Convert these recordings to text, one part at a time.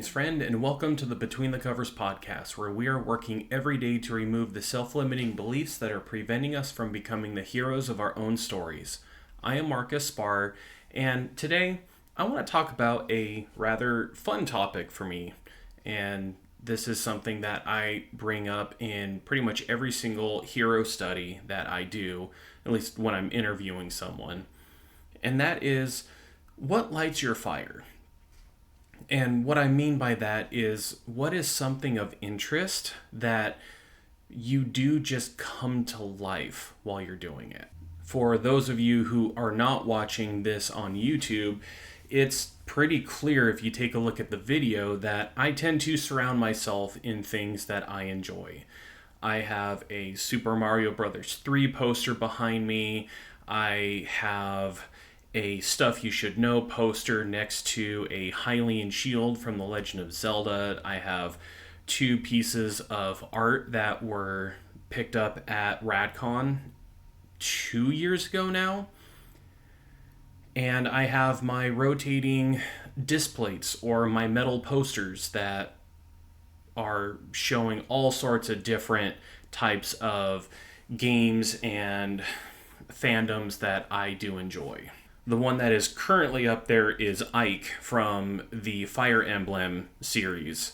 Greetings, friend, and welcome to the Between the Covers podcast, where we are working every day to remove the self-limiting beliefs that are preventing us from becoming the heroes of our own stories. I am Marcus Spar, and today I want to talk about a rather fun topic for me, and this is something that I bring up in pretty much every single hero study that I do, at least when I'm interviewing someone, and that is, what lights your fire? And what I mean by that is, what is something of interest that you do just come to life while you're doing it? For those of you who are not watching this on YouTube, it's pretty clear if you take a look at the video that I tend to surround myself in things that I enjoy. I have a Super Mario Bros. 3 poster behind me. I have a Stuff You Should Know poster next to a Hylian shield from The Legend of Zelda. I have 2 pieces of art that were picked up at RadCon 2 years ago now. And I have my rotating disc plates or my metal posters that are showing all sorts of different types of games and fandoms that I do enjoy. The one that is currently up there is Ike from the Fire Emblem series.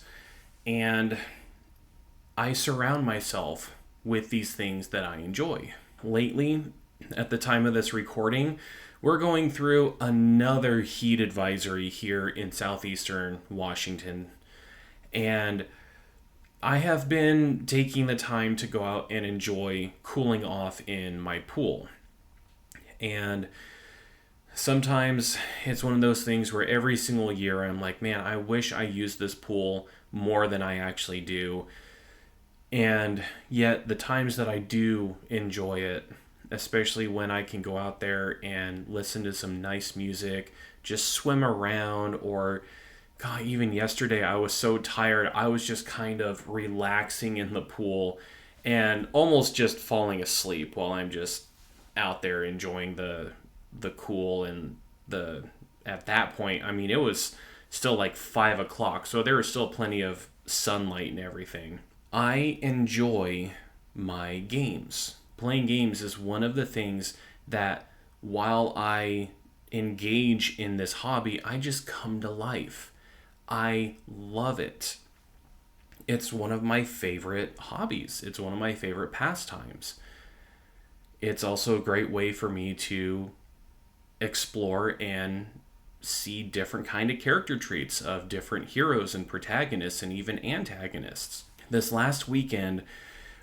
And I surround myself with these things that I enjoy. Lately, at the time of this recording, we're going through another heat advisory here in southeastern Washington. And I have been taking the time to go out and enjoy cooling off in my pool. And sometimes it's one of those things where every single year I'm like, man, I wish I used this pool more than I actually do. And yet the times that I do enjoy it, especially when I can go out there and listen to some nice music, just swim around, or God, even yesterday I was so tired, I was just kind of relaxing in the pool and almost just falling asleep while I'm just out there enjoying the cool. And at that point, I mean, it was still like 5 o'clock, so there was still plenty of sunlight and everything. I enjoy my games. Playing games is one of the things that, while I engage in this hobby, I just come to life. I love it. It's one of my favorite hobbies. It's one of my favorite pastimes. It's also a great way for me to explore and see different kind of character traits of different heroes and protagonists and even antagonists. This last weekend,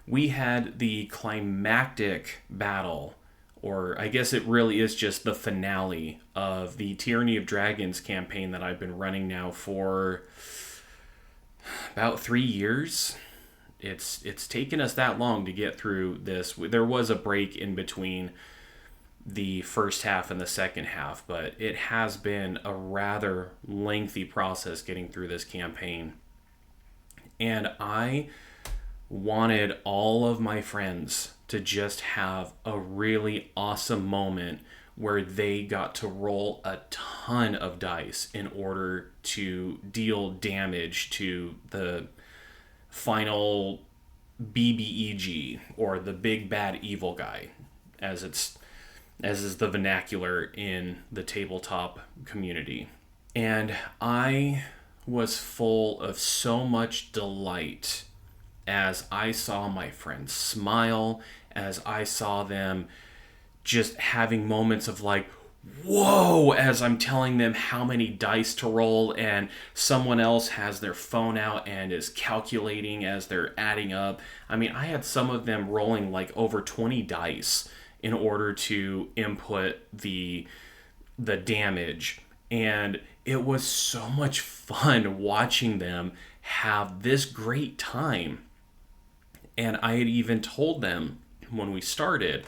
we had the climactic battle, or I guess it really is just the finale of the Tyranny of Dragons campaign that I've been running now for about 3 years. It's taken us that long to get through this. There was a break in between the first half and the second half, but it has been a rather lengthy process getting through this campaign. And I wanted all of my friends to just have a really awesome moment where they got to roll a ton of dice in order to deal damage to the final BBEG, or the big bad evil guy, as is the vernacular in the tabletop community. And I was full of so much delight as I saw my friends smile, as I saw them just having moments of like, whoa, as I'm telling them how many dice to roll, and someone else has their phone out and is calculating as they're adding up. I mean, I had some of them rolling like over 20 dice in order to input the damage. And it was so much fun watching them have this great time. And I had even told them when we started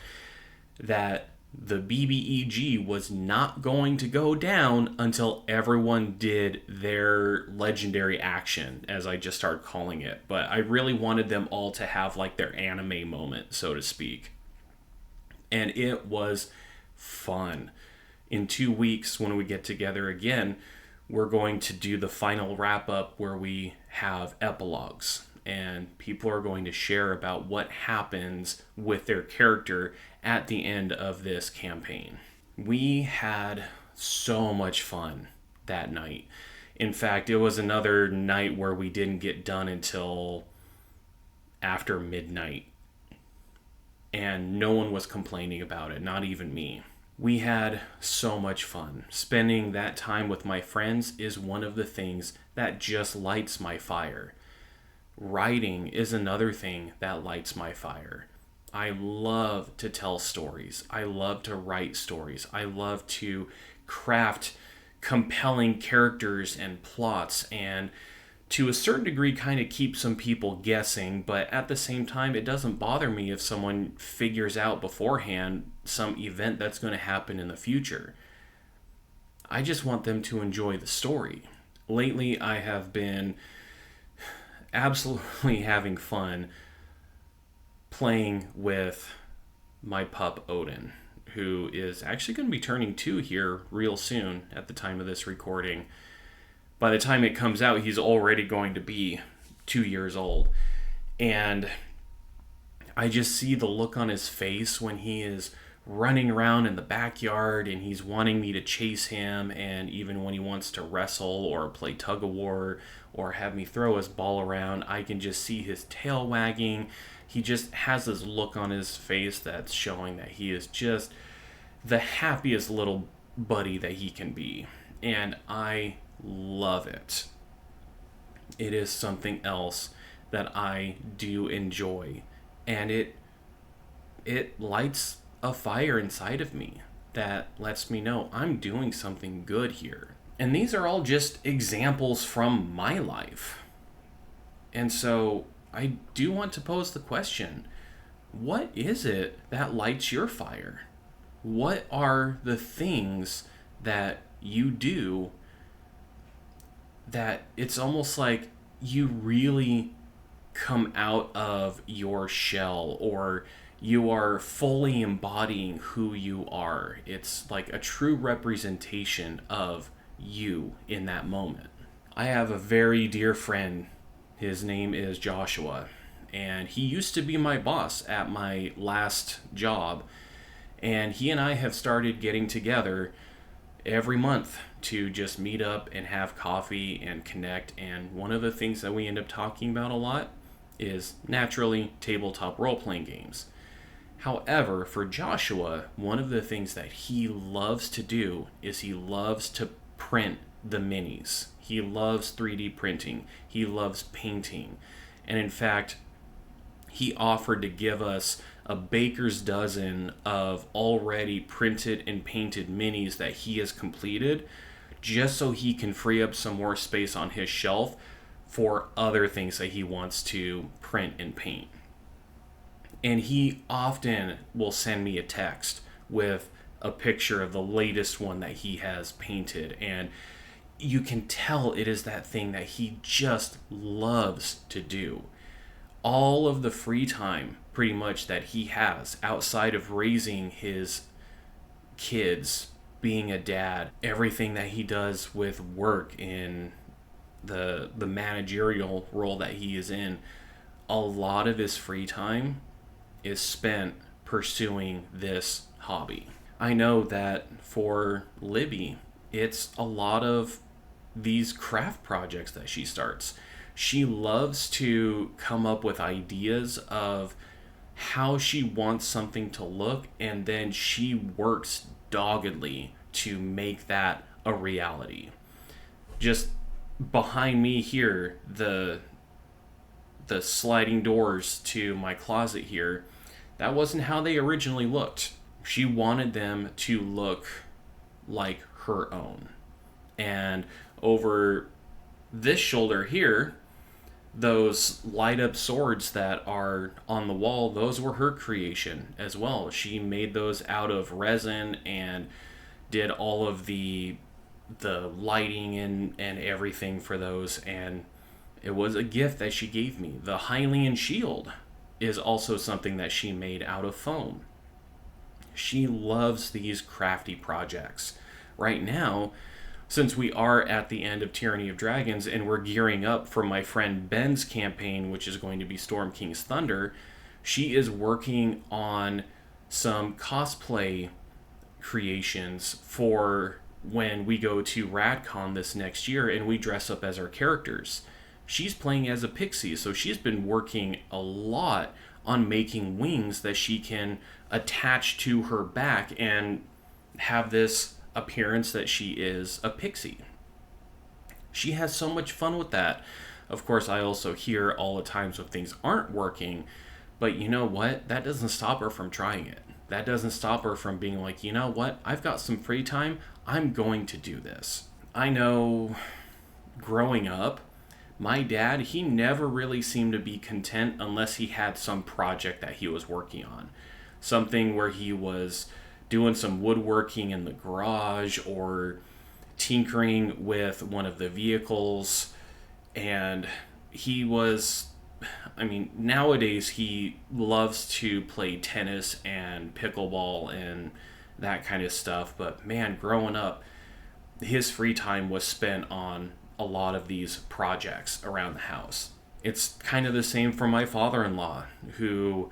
that the BBEG was not going to go down until everyone did their legendary action, as I just started calling it. But I really wanted them all to have like their anime moment, so to speak. And it was fun. In 2 weeks, when we get together again, we're going to do the final wrap up where we have epilogues, and people are going to share about what happens with their character at the end of this campaign. We had so much fun that night. In fact, it was another night where we didn't get done until after midnight. And no one was complaining about it, not even me. We had so much fun. Spending that time with my friends is one of the things that just lights my fire. Writing is another thing that lights my fire. I love to tell stories. I love to write stories. I love to craft compelling characters and plots, and to a certain degree kind of keep some people guessing, but at the same time it doesn't bother me if someone figures out beforehand some event that's going to happen in the future. I just want them to enjoy the story. Lately I have been absolutely having fun playing with my pup Odin, who is actually going to be turning 2 here real soon at the time of this recording. By the time it comes out, he's already going to be 2 years old. And I just see the look on his face when he is running around in the backyard and he's wanting me to chase him, and even when he wants to wrestle or play tug of war or have me throw his ball around, I can just see his tail wagging. He just has this look on his face that's showing that he is just the happiest little buddy that he can be. And I love it. It is something else that I do enjoy. And it lights a fire inside of me that lets me know I'm doing something good here. And these are all just examples from my life. And so I do want to pose the question, what is it that lights your fire? What are the things that you do that it's almost like you really come out of your shell, or you are fully embodying who you are? It's like a true representation of you in that moment. I have a very dear friend. His name is Joshua, and he used to be my boss at my last job, and he and I have started getting together every month to just meet up and have coffee and connect. And one of the things that we end up talking about a lot is naturally tabletop role-playing games. However, for Joshua, one of the things that he loves to do is he loves to print the minis. He loves 3D printing. He loves painting. And in fact, he offered to give us a baker's dozen of already printed and painted minis that he has completed, just so he can free up some more space on his shelf for other things that he wants to print and paint. And he often will send me a text with a picture of the latest one that he has painted, and you can tell it is that thing that he just loves to do. All of the free time, pretty much, that he has outside of raising his kids, being a dad, everything that he does with work in the managerial role that he is in, a lot of his free time is spent pursuing this hobby. I know that for Libby, it's a lot of these craft projects that she starts. She loves to come up with ideas of how she wants something to look, and then she works doggedly to make that a reality. Just behind me here, the sliding doors to my closet here, that wasn't how they originally looked. She wanted them to look like her own. And over this shoulder here, those light up swords that are on the wall, those were her creation as well. She made those out of resin and did all of the lighting and everything for those, and it was a gift that she gave me. The Hylian shield is also something that she made out of foam. She loves these crafty projects. Right now, Since we are at the end of Tyranny of Dragons and we're gearing up for my friend Ben's campaign, which is going to be Storm King's Thunder, she is working on some cosplay creations for when we go to RadCon this next year and we dress up as our characters. She's playing as a pixie, so she's been working a lot on making wings that she can attach to her back and have this appearance that she is a pixie. She has so much fun with that. Of course, I also hear all the times when things aren't working, but you know what? That doesn't stop her from trying it. That doesn't stop her from being like, you know what? I've got some free time. I'm going to do this. I know growing up, my dad, he never really seemed to be content unless he had some project that he was working on. Something where he was doing some woodworking in the garage or tinkering with one of the vehicles. And he was, nowadays he loves to play tennis and pickleball and that kind of stuff. But man, growing up, his free time was spent on a lot of these projects around the house. It's kind of the same for my father-in-law, who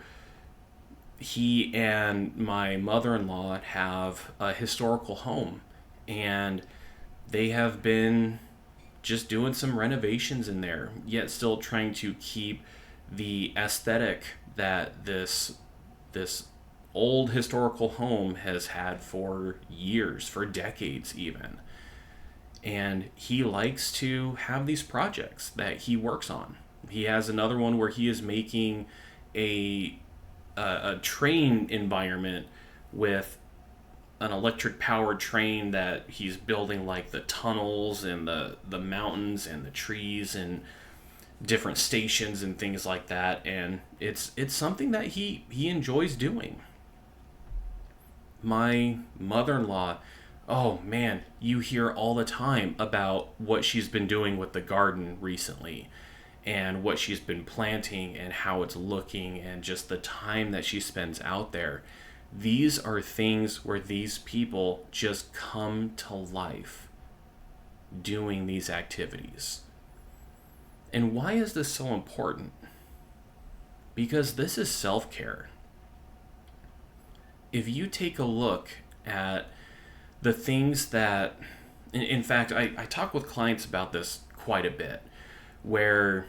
he and my mother-in-law have a historical home, and they have been just doing some renovations in there, yet still trying to keep the aesthetic that this old historical home has had for years, for decades even. And he likes to have these projects that he works on. He has another one where he is making a train environment with an electric powered train that he's building, like the tunnels and the mountains and the trees and different stations and things like that. And it's something that he enjoys doing. My mother-in-law, oh man, you hear all the time about what she's been doing with the garden recently and what she's been planting and how it's looking and just the time that she spends out there. These are things where these people just come to life doing these activities. And why is this so important? Because this is self-care. If you take a look at the things that, in fact, I talk with clients about this quite a bit, where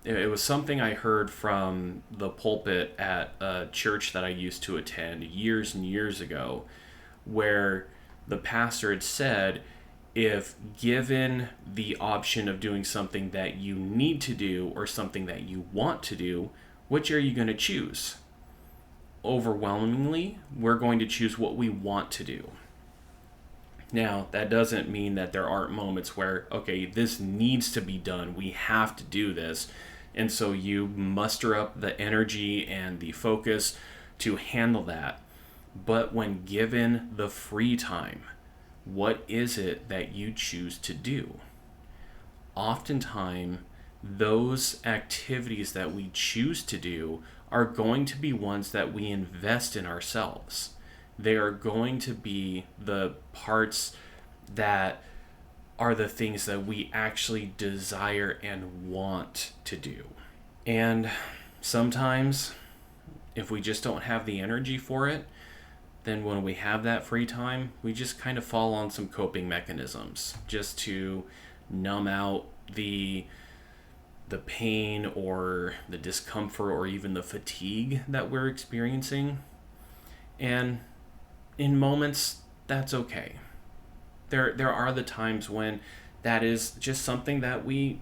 it was something I heard from the pulpit at a church that I used to attend years and years ago, where the pastor had said, if given the option of doing something that you need to do or something that you want to do, which are you going to choose? Overwhelmingly, we're going to choose what we want to do. Now, that doesn't mean that there aren't moments where, okay, this needs to be done. We have to do this. And so you muster up the energy and the focus to handle that. But when given the free time, what is it that you choose to do? Oftentimes, those activities that we choose to do are going to be ones that we invest in ourselves. They are going to be the parts that are the things that we actually desire and want to do. And sometimes, if we just don't have the energy for it, then when we have that free time, we just kind of fall on some coping mechanisms just to numb out the pain or the discomfort or even the fatigue that we're experiencing. And in moments, that's okay. There are the times when that is just something that we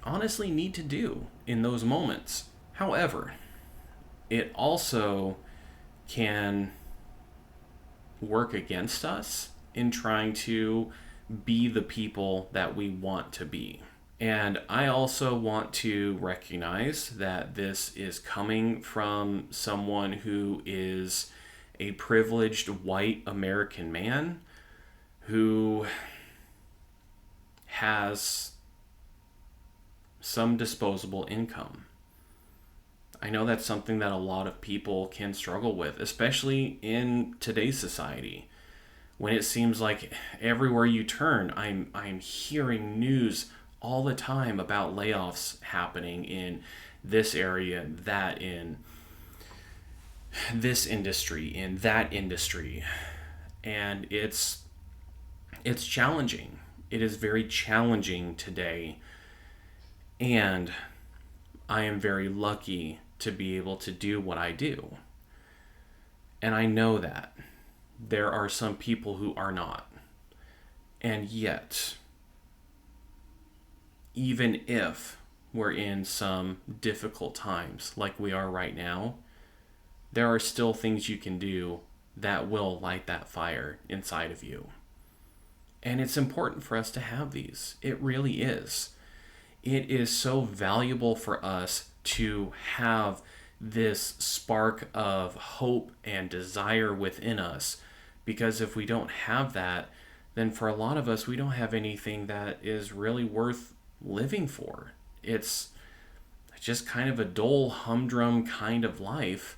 honestly need to do in those moments. However, it also can work against us in trying to be the people that we want to be. And I also want to recognize that this is coming from someone who is a privileged white American man who has some disposable income. I know that's something that a lot of people can struggle with, especially in today's society, when it seems like everywhere you turn, I'm hearing news all the time about layoffs happening in this area, that in this industry, in that industry. And it's challenging. It is very challenging today. And I am very lucky to be able to do what I do. And I know that there are some people who are not. And yet, even if we're in some difficult times like we are right now, there are still things you can do that will light that fire inside of you. And it's important for us to have these. It really is. It is so valuable for us to have this spark of hope and desire within us, because if we don't have that, then for a lot of us, we don't have anything that is really worth living for. It's just kind of a dull, humdrum kind of life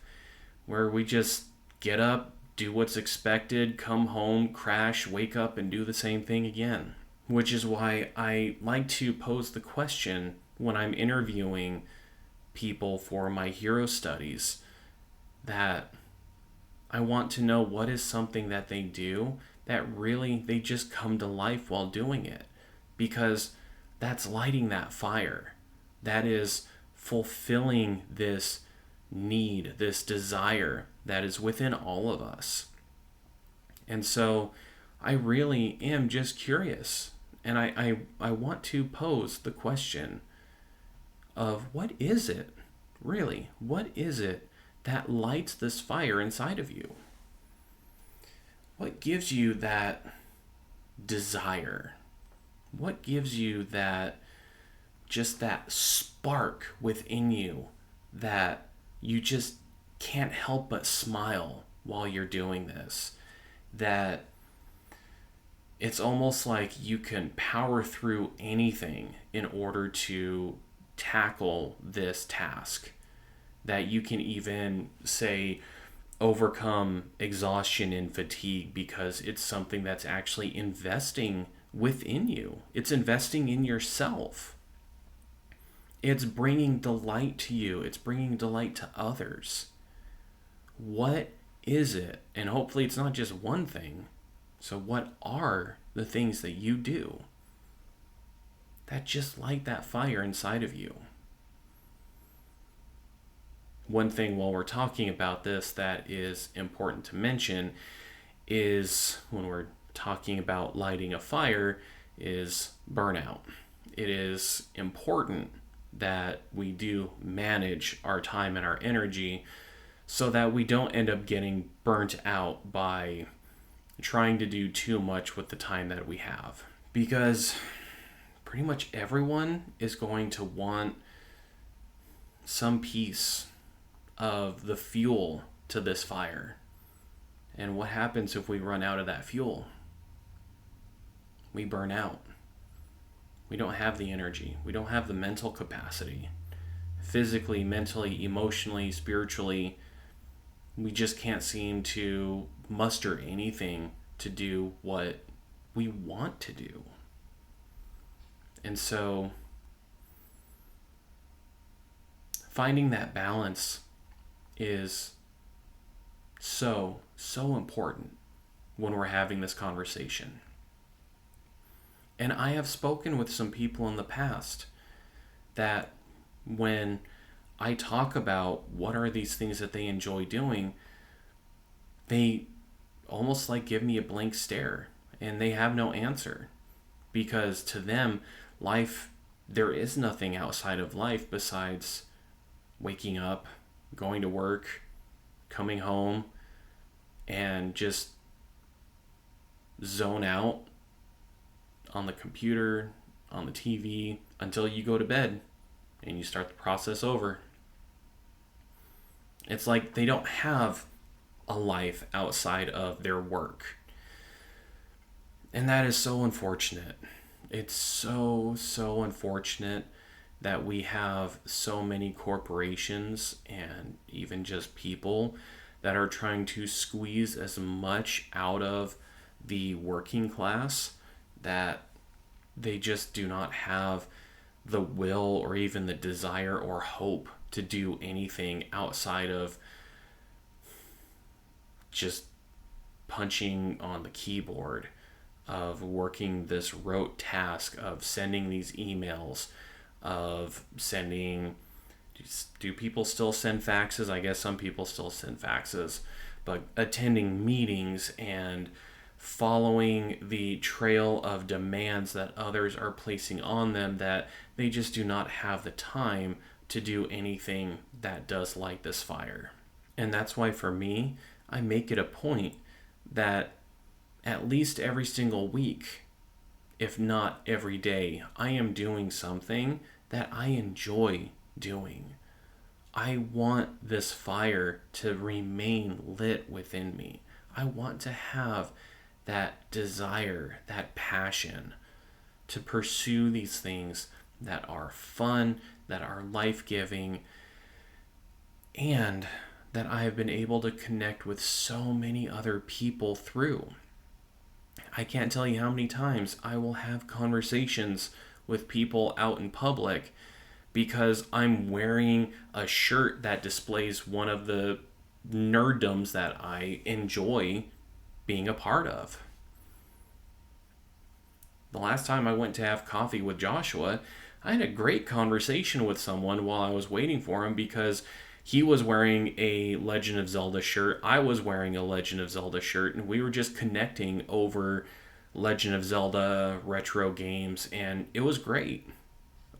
where we just get up, do what's expected, come home, crash, wake up, and do the same thing again. Which is why I like to pose the question when I'm interviewing people for my hero studies, that I want to know what is something that they do that really they just come to life while doing it. Because that's lighting that fire. That is fulfilling this need, this desire that is within all of us. And so I really am just curious. And I want to pose the question of what is it, really? What is it that lights this fire inside of you? What gives you that desire? What gives you that, just that spark within you that you just can't help but smile while you're doing this? That it's almost like you can power through anything in order to tackle this task. That you can even, say, overcome exhaustion and fatigue because it's something that's actually investing within you. It's investing in yourself. It's bringing delight to you. It's bringing delight to others. What is it? And hopefully it's not just one thing. So what are the things that you do that just light that fire inside of you? One thing while we're talking about this that is important to mention is, when we're talking about lighting a fire, is burnout. It is important that we do manage our time and our energy so that we don't end up getting burnt out by trying to do too much with the time that we have. Because pretty much everyone is going to want some piece of the fuel to this fire. And what happens if we run out of that fuel? We burn out. We don't have the energy. We don't have the mental capacity. Physically, mentally, emotionally, spiritually, we just can't seem to muster anything to do what we want to do. And so, finding that balance is so important when we're having this conversation. And I have spoken with some people in the past that when I talk about what are these things that they enjoy doing, they almost like give me a blank stare and they have no answer. Because to them, life, there is nothing outside of life besides waking up, going to work, coming home, and just zone out on the computer, on the TV, until you go to bed and you start the process over. It's like they don't have a life outside of their work. And that is so unfortunate. It's so unfortunate that we have so many corporations and even just people that are trying to squeeze as much out of the working class, that they just do not have the will or even the desire or hope to do anything outside of just punching on the keyboard, of working this rote task of sending these emails, of sending, do people still send faxes? I guess some people still send faxes, but attending meetings and following the trail of demands that others are placing on them, that they just do not have the time to do anything that does light this fire. And that's why for me, I make it a point that at least every single week, if not every day, I am doing something that I enjoy doing. I want this fire to remain lit within me. I want to have that desire, that passion to pursue these things that are fun, that are life-giving, and that I have been able to connect with so many other people through. I can't tell you how many times I will have conversations with people out in public because I'm wearing a shirt that displays one of the nerddoms that I enjoy being a part of. The last time I went to have coffee with Joshua, I had a great conversation with someone while I was waiting for him because he was wearing a Legend of Zelda shirt, I was wearing a Legend of Zelda shirt, and we were just connecting over Legend of Zelda retro games, and it was great.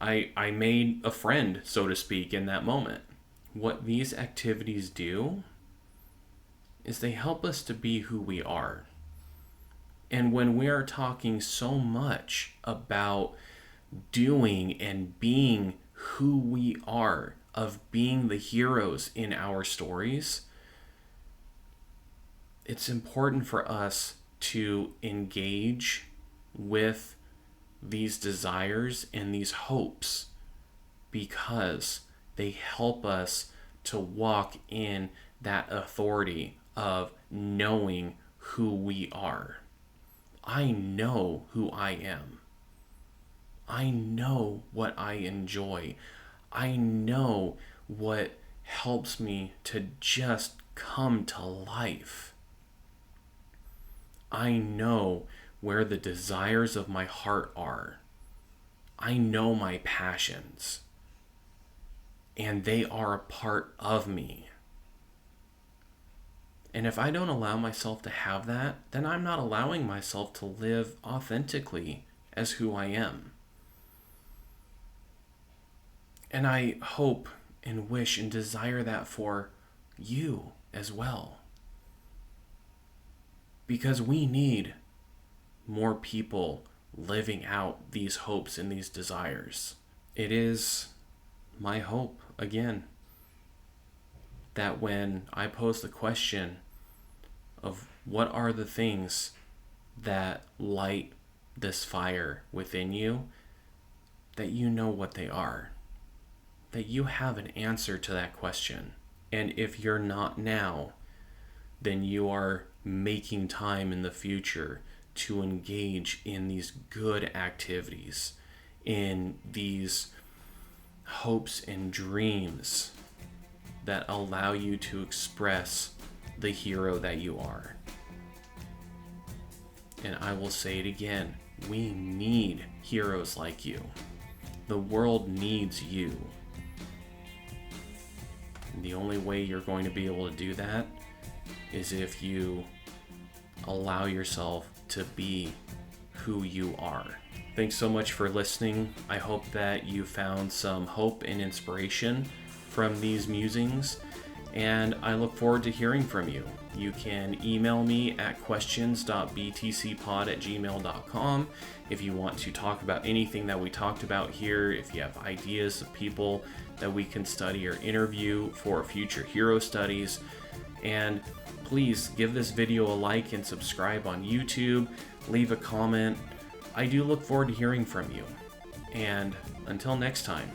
I made a friend, so to speak, in that moment. What these activities do is they help us to be who we are. And when we are talking so much about doing and being who we are, of being the heroes in our stories, it's important for us to engage with these desires and these hopes because they help us to walk in that authority of knowing who we are. I know who I am. I know what I enjoy. I know what helps me to just come to life. I know where the desires of my heart are. I know my passions. And they are a part of me. And if I don't allow myself to have that, then I'm not allowing myself to live authentically as who I am. And I hope and wish and desire that for you as well. Because we need more people living out these hopes and these desires. It is my hope, again, that when I pose the question of what are the things that light this fire within you, that you know what they are, that you have an answer to that question. And if you're not now, then you are making time in the future to engage in these good activities, in these hopes and dreams that allow you to express the hero that you are. And I will say it again, we need heroes like you. The world needs you. And the only way you're going to be able to do that is if you allow yourself to be who you are. Thanks so much for listening. I hope that you found some hope and inspiration from these musings, and I look forward to hearing from you. You can email me at questions.btcpod@gmail.com if you want to talk about anything that we talked about here, if you have ideas of people that we can study or interview for future hero studies. And please give this video a like and subscribe on YouTube. Leave a comment. I do look forward to hearing from you. And until next time,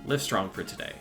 live strong for today.